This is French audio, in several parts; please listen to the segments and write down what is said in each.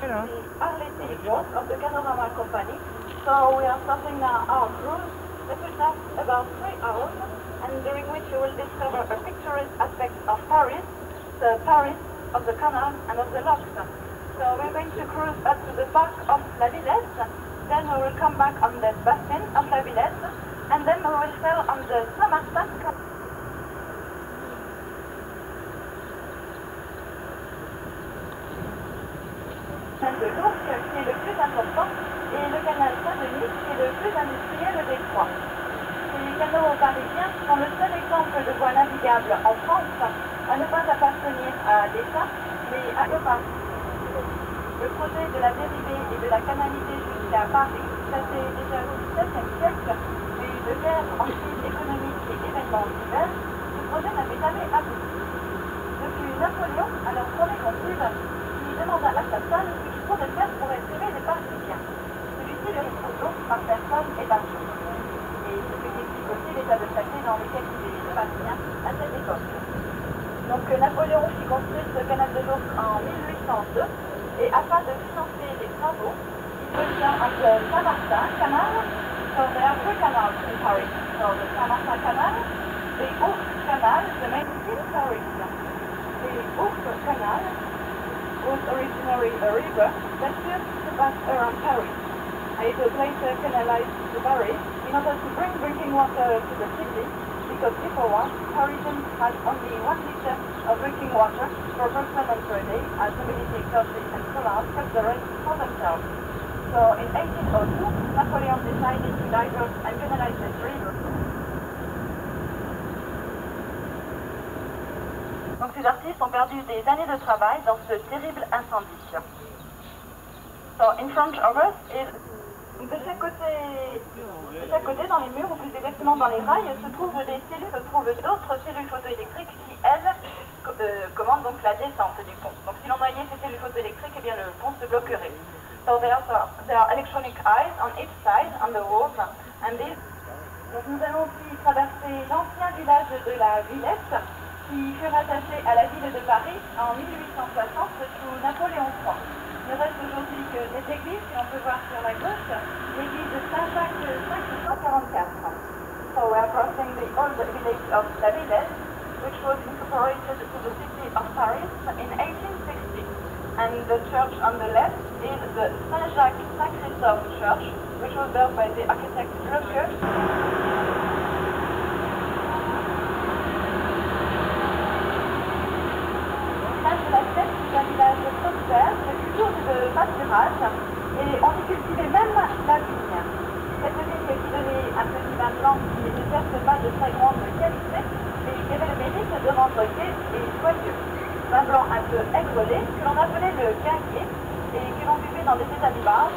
Arleti boat of the Canorama Company. So we are starting now our cruise. This will last about 3 hours, and during which you will discover a picturesque aspect of Paris, the Paris of the canal and of the locks. So we're going to cruise up to the park of La Villette, then we will come back on the bassin of La Villette, and then we will sail on the Saint-Martin canal. De l'Ourcq qui est le plus important et le canal Saint-Denis qui est le plus industriel des trois. Les canaux parisiens sont le seul exemple de voie navigable en France à ne pas appartenir à l'État mais à Paris. Le projet de la dérivée et de la canaliser jusqu'à Paris datait déjà au XVIIe siècle, mais de guerre, ensuite économique et événements divers, ce projet n'avait jamais abouti. Depuis Napoléon, alors premier consul, demanda à sa femme ce qu'il faudrait faire pour attirer les Parisiens. Celui-ci le répond par personne et par jour. Et ce qui explique aussi l'état de santé dans lequel vivaient les Parisiens à cette époque. Donc Napoléon fit construire ce canal de l'Ourcq en 1802 et afin de financer les travaux, il besoin entre Saint-Martin Canal, so there are 3 canals in Paris. So the Saint-Martin Canal, the Ourcq Canal, the main in Paris. The Ourcq Canal was originally a river that used to pass around Paris. It was later canalized to Paris in order to bring drinking water to the city, because before Parisians had only 1 liter of drinking water per person and per day, as the military churches and scholars kept the rest for themselves. So in 1802, Napoleon decided to divert and canalize this river. Donc ces artistes ont perdu des années de travail dans ce terrible incendie. So in front of us is... De chaque côté, dans les murs, ou plus exactement dans les rails, se trouvent des cellules, d'autres cellules photoélectriques qui, elles, commandent donc la descente du pont. Donc si l'on noyait ces cellules photoélectriques, eh bien le pont se bloquerait. So there are electronic eyes on each side, on the walls, and these... Donc nous allons aussi traverser l'ancien village de la Villette, qui fut rattaché à la ville de Paris en 1860 sous Napoléon III. Il ne reste aujourd'hui que des églises que l'on peut voir sur la gauche, l'église de Saint-Jacques 544. So we are crossing the old village of La Villette, which was incorporated to the city of Paris in 1860. And the church on the left is the Saint-Jacques Saint-Christophe Church, which was built by the architect Lecoeur. Un village prospère, c'est toujours de pâturage et on y cultivait même la vigne. Cette vigne qui donnait un petit vin blanc qui n'était certes pas de très grande qualité, mais qui avait le mérite de rendre gai et joyeux. Vin blanc un peu aigrelé que l'on appelait le guinguet et que l'on buvait dans des états de base,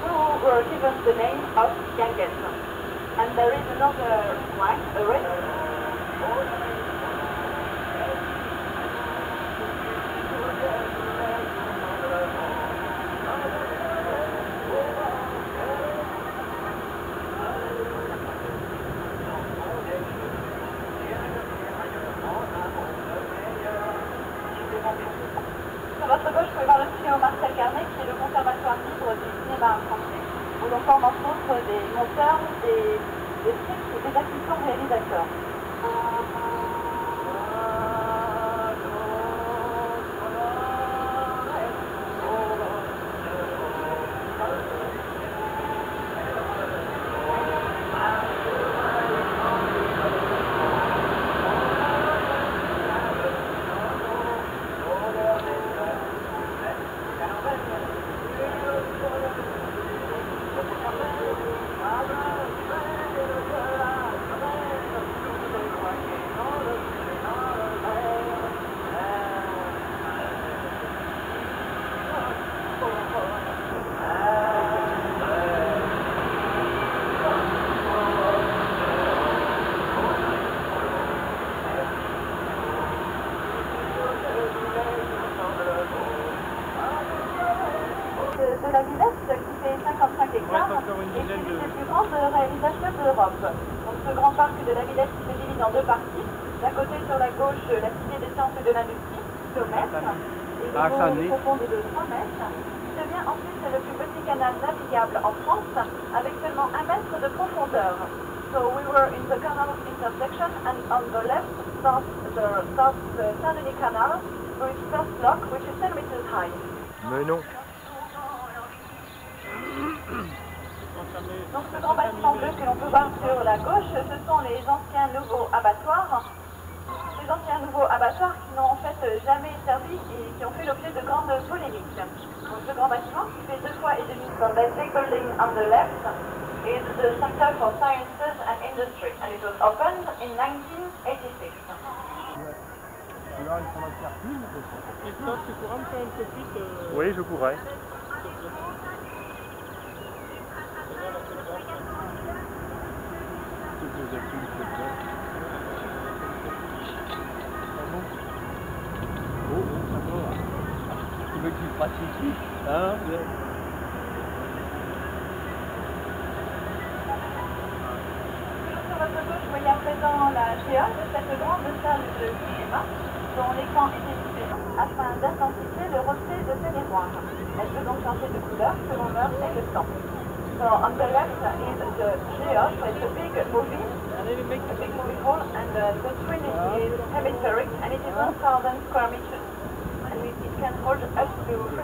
who were given the name of guinguet. And there is another wine, a red. Marcel Carnet, qui est le conservatoire libre du cinéma français, où l'on forme entre autres des monteurs, des scripts et des assistants réalisateurs. De la Villette qui fait 55 hectares et qui est l'une des plus grandes réalisations d'Europe. Donc ce grand parc de la Villette qui se divise en 2 parties. D'un côté sur la gauche la cité des sciences et de l'industrie, 2 mètres, et le niveau profond de 3 mètres. devient ensuite le plus petit canal navigable en France, avec seulement 1 mètre de profondeur. So we were in the canal intersection, and on the left starts the Saint-Denis Canal with its first lock, which is 10 meters high. Mais non. Donc ce grand bâtiment bleu que l'on peut voir sur la gauche, ce sont les anciens nouveaux abattoirs. Ces anciens nouveaux abattoirs qui n'ont en fait jamais servi et qui ont fait l'objet de grandes polémiques. Donc ce grand bâtiment qui fait 2,5 fois. So the big building on the left is the Center for Sciences and Industry, and it was opened in 1986. Christophe, tu pourras me faire une copie de... Oui, je pourrais. Tu veux que tu le fasses ici, hein? Sur votre gauche, vous voyez à présent la géode de cette grande salle de cinéma dont l'écran est équipé afin d'intensifier le reflet de ces miroirs. Elle peut donc changer de couleur selon l'heure et le temps. So on the left is the geode, so it's a big movie hall, and the screen is hemispheric, and it is 1,000 square meters, and it can hold up to 3.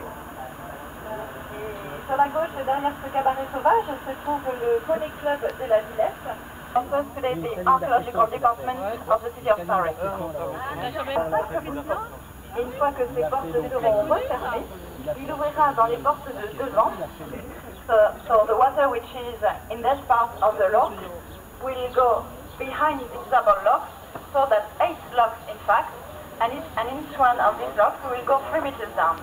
Sur la gauche, derrière ce cabaret sauvage, se trouve le Pony Club de la Villette. Also today the Archaeological Department of the City of Surrey. Et une fois que ces portes seront refermées, il ouvrira dans les portes de devant. So the water which is in that part of the lock will go behind the double locks, so that 8 locks in fact, and in each one of these locks we will go 3 meters down.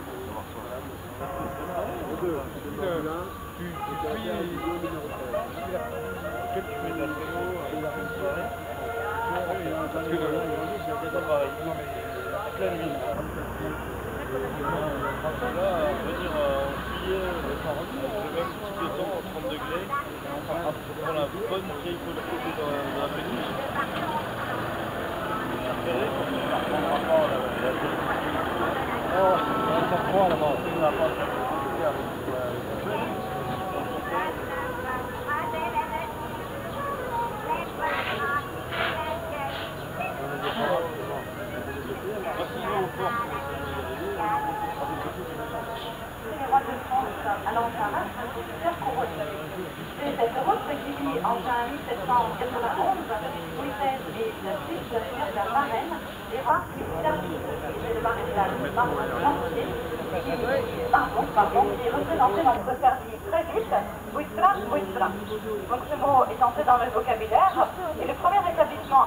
Degrés, on prend la bonne vieille côté dans la péniche. Les rois de France à l'Ancien-Marche, c'est plusieurs routes. Et cette route qui vit en juin 1791, Louis XVI et la Suisse firent la marraine des rois c'est le maréchal Lantier qui représentait, on peut faire dire très vite, Wittra. Donc ce mot est entré dans le vocabulaire, et le premier établissement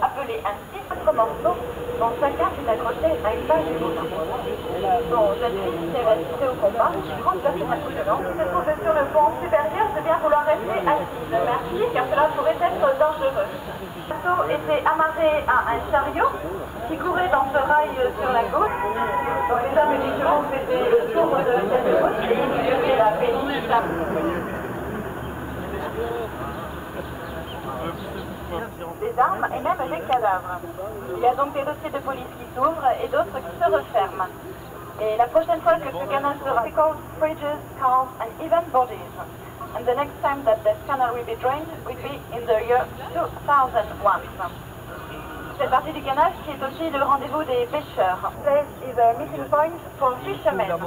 appelé ainsi, 4 morceaux, dont chacun est accroché à une page du livre. Bon, je suis restée au combat, une grande personne accouchement qui se trouve sur le pont supérieur de bien vouloir rester assise. Merci, car cela pourrait être dangereux. Le bateau était amarré à un chariot qui courait dans ce rail sur la gauche. Donc les hommes et les chevaux faisaient le tour de cette route et ils faisaient la péniche. Des armes et même des cadavres. Il y a donc des dossiers de police qui s'ouvrent et d'autres qui se referment. Et la prochaine fois que ce canal sera called fridges, cars and even bodies. And the next time that this canal will be drained will be in the year 2001. Cette partie du canal qui est aussi le rendez-vous des pêcheurs. This is a meeting point for fishermen.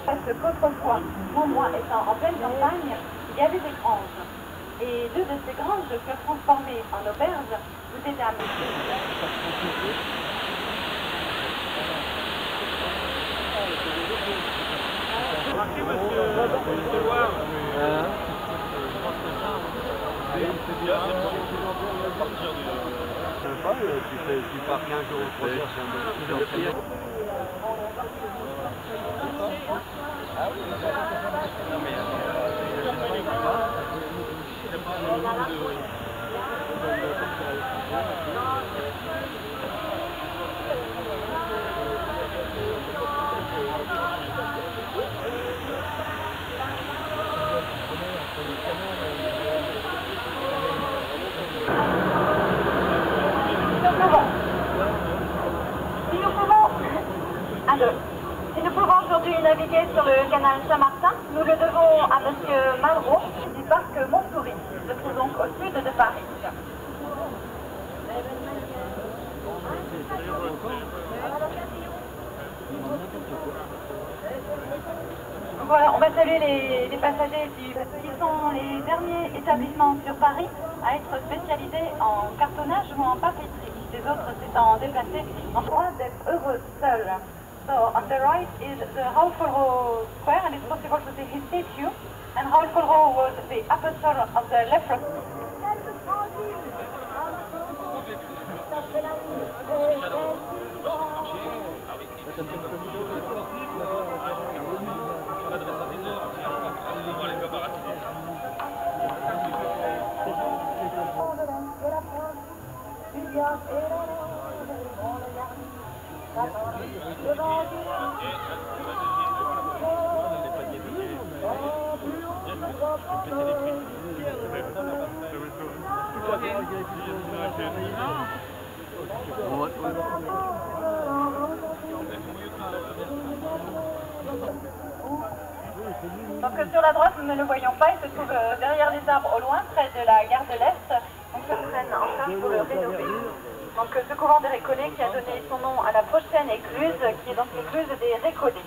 Parce qu'autrefois, Montmois étant en pleine campagne, il y avait des granges. Et deux de ces granges furent transformées en auberges où des dames. Remarquez, monsieur Loire. C'est bien, c'est pour partir du... Je sais pas, tu pars 15 jours au croisière, c'est un peu plus. Non mais Si nous pouvons aujourd'hui naviguer sur le canal Saint-Martin, nous le devons à M. Malraux du parc Montsouris, qui se trouve donc au sud de Paris. Voilà, on va saluer les passagers qui sont les derniers établissements sur Paris à être spécialisés en cartonnage ou en papeterie. Les autres s'étant déplacés en droit d'être heureux seuls. So on the right is the Raoul-Colrot Square, and it's possible to see his statue. And Raoul-Colrot was the apostle of the leper. Donc sur la droite, nous ne le voyons pas, il se trouve derrière les arbres au loin, près de la gare de l'Est. On se prenne en charge pour le rénover. Donc ce courant des Récollets qui a donné son nom à la prochaine écluse, qui est donc l'écluse des Récollets.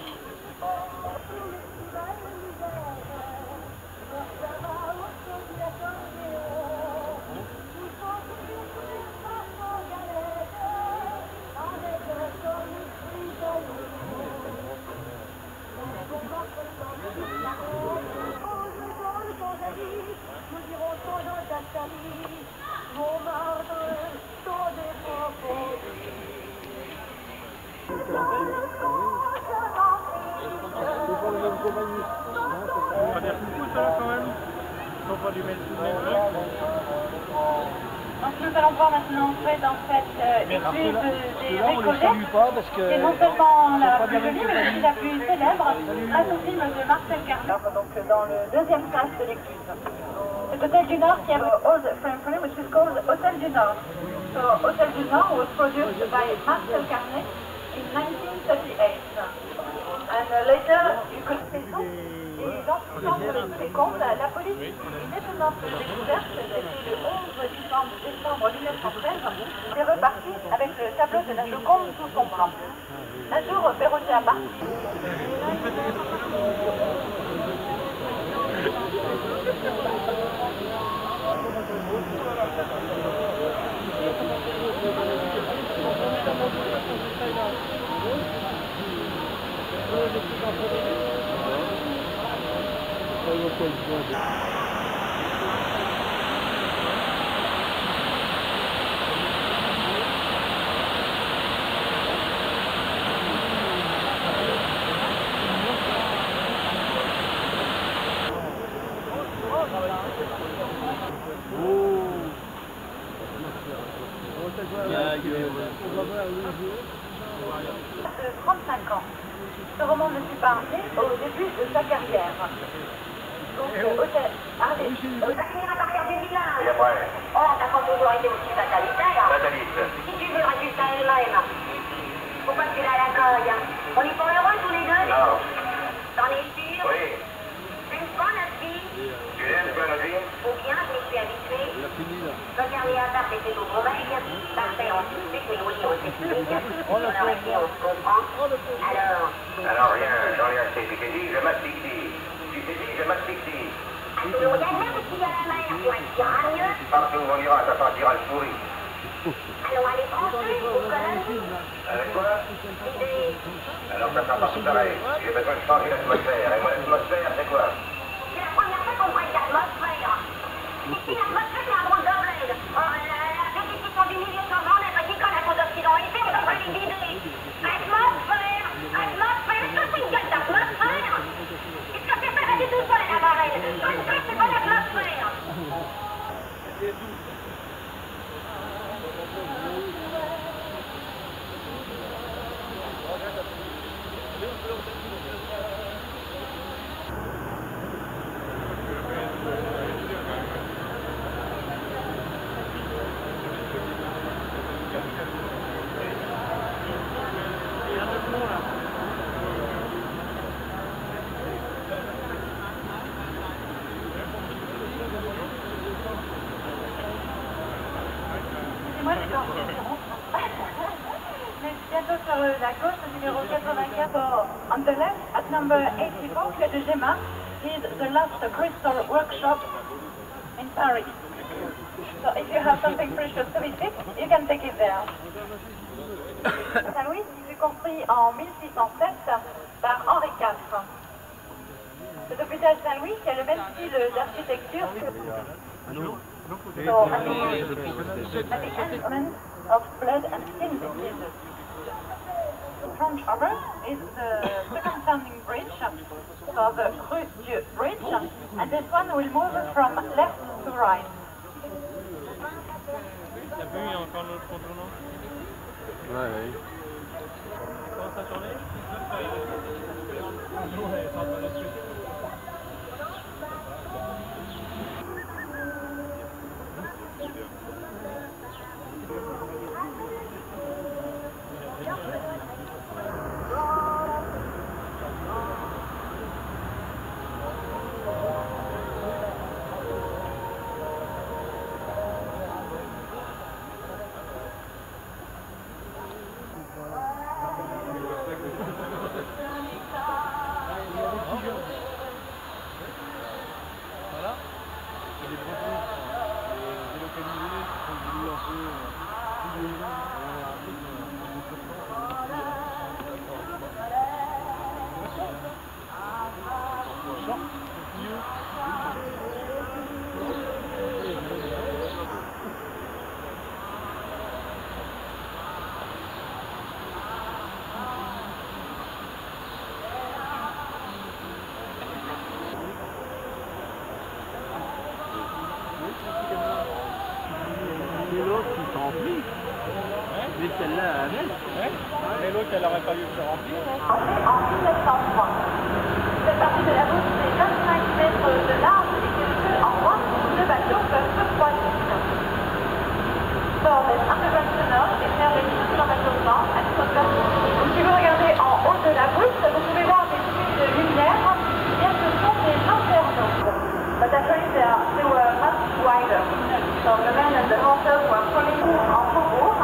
On va dire coucou ça quand même. Faut pas lui mettre tout le même truc. Donc nous allons voir maintenant dans cette écluse des Récollets, qui est non seulement la plus jolie, mais aussi la plus célèbre, grâce au film de Marcel Carner, donc dans le deuxième classe de l'écluse. C'est Hôtel du Nord qui a Old Frame Frame, which is called Hôtel du Nord. So Hôtel du Nord was produced by Marcel Carner in 1938. And later you could see so. Et dans ce temps pour les comptes, la police, une étonnante découverte, c'était le 11 décembre 1913, est reparti avec le tableau de la Joconde sous son bras. Un jour, Perrotet a parti. De 35 ans. Ce roman ne fut pas né au début de sa carrière. Donc, hôtel. Allez. À partir du village. Et après? Oh, t'as pas toujours été aussi fatalitaire. Fataliste. Si tu veux le résultat elle-même, pourquoi tu l'as à la colle? On est pas heureux tous les deux? Non. T'en es sûr? Oui. Une bonne fille? Tu l'aimes pas la vie? Ou bien je m'y suis habitué. Regarder à table était au oreilles, parfait en sucre, mais oui, on s'explique. On a resté, on se comprend. Alors rien, j'en sais. Puis j'ai dit, je m'asphyxie. Puis j'ai dit, je m'asphyxie. Il y a même s'il y a la mer. sur un tirailleux. Partout où on ira, ça sentira le pourri. Allons aller tranquille, vous connaissez. Avec quoi? L'idée. Alors ça sent partout pareil. J'ai besoin de changer l'atmosphère. Et moi, l'atmosphère, c'est quoi? C'est la première fois qu'on voit une atmosphère. Ici, l'atmosphère, c'est un drôle de bled. La répétition du milieu de journée, petit con à cause d'Occident. Ici, on devrait les vider. Atmosphère. Atmosphère. Est-ce que c'est une gueule d'atmosphère? Est-ce que c'est pas du tout seul à la marraine? C'est pas l'atmosphère. Moi, je suis mais bientôt sur la gauche, le numéro 84. On the left, at number 84, Quai de Gemma, is the last crystal workshop in Paris. So if you have something precious to visit, you can take it there. Saint-Louis fut construit en 1607 par Henri IV. Cet hôpital Saint-Louis qui a le même style d'architecture que... So, at the end of blood and skin diseases. The front over is the second standing bridge, so the Rue Dieu Bridge, and this one will move from left to right. T'as vu, il y a encore un autre contournant? Ouais, ouais. Comment ça tourner? Ouais, c'est en train de se péter. Voilà. Il y a des Bretons délocalisés qui sont voulu un peu tout le monde. Et l'autre qui s'en remplit. Mais celle-là, avec. Et l'autre, elle aurait pas eu se remplir. En 1903, cette partie de la route fait 25 mètres de large et que seul en droite, deux bateaux peuvent se croiser. So, this underground tunnel est fermé sur la bateau blanc à Stockholm. Donc, si vous regardez en haut de la route, vous pouvez voir des flux de lumière, bien que ce sont des lanternes. But actually they were much wider. So the men and the horses were pulling en faubourg,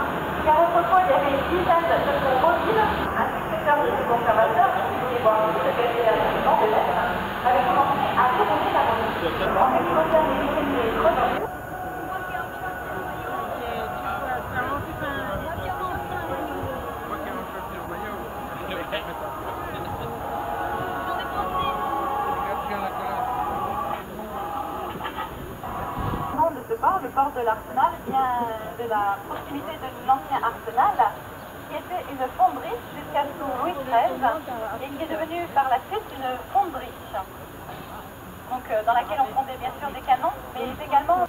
car autrefois il y avait une dizaine de secours mobiles, un successeur de ces conservateurs, qui voit ce qu'elle était dans des lettres, avait commencé à remonter la route. En ce qui concerne les victimes des chronologies, le port de l'Arsenal vient de la proximité de l'ancien Arsenal, qui était une fonderie jusqu'à sous Louis XIII et qui est devenue par la suite une fonderie. Donc, dans laquelle on fondait bien sûr des canons, mais également